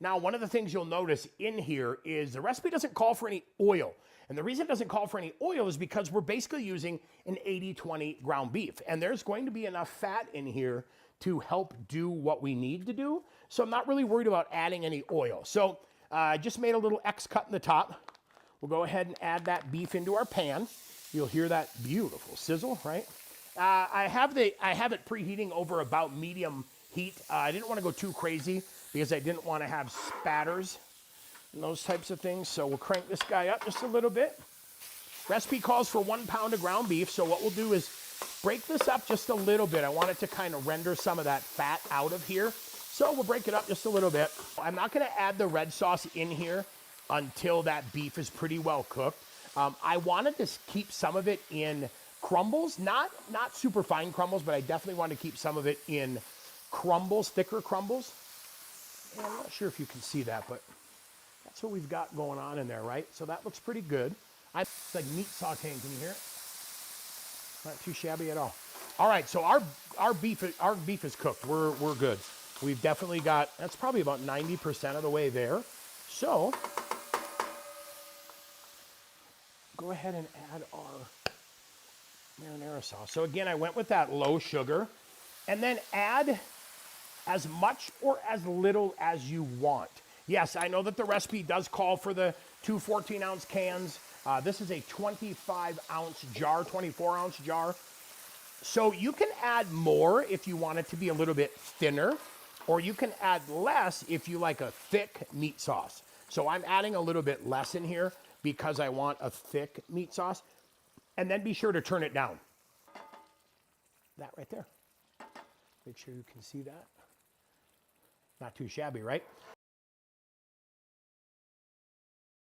Now, one of the things you'll notice in here is the recipe doesn't call for any oil. And the reason it doesn't call for any oil is because we're basically using an 80-20 ground beef. And there's going to be enough fat in here to help do what we need to do. So I'm not really worried about adding any oil. So I just made a little X cut in the top. We'll go ahead and add that beef into our pan. You'll hear that beautiful sizzle, right? I have it preheating over about medium heat. I didn't want to go too crazy because I didn't want to have spatters and those types of things. So we'll crank this guy up just a little bit. Recipe calls for 1 pound of ground beef. So what we'll do is break this up just a little bit. I want it to kind of render some of that fat out of here. So we'll break it up just a little bit. I'm not going to add the red sauce in here until that beef is pretty well cooked. I wanted to keep some of it in crumbles, not super fine crumbles, but I definitely want to keep some of it in crumbles, thicker crumbles. And I'm not sure if you can see that, but that's what we've got going on in there, right? So that looks pretty good. It's like meat sauteing, can you hear it? Not too shabby at all. All right, so our beef is cooked. We're good. We've definitely got, that's probably about 90% of the way there. So go ahead and add our marinara sauce. So again, I went with that low sugar, and then add as much or as little as you want. Yes, I know that the recipe does call for the 2 14-ounce cans. This is a 25-ounce jar, 24-ounce jar. So you can add more if you want it to be a little bit thinner, or you can add less if you like a thick meat sauce. So I'm adding a little bit less in here because I want a thick meat sauce. And then be sure to turn it down. That right there. Make sure you can see that. Not too shabby, right?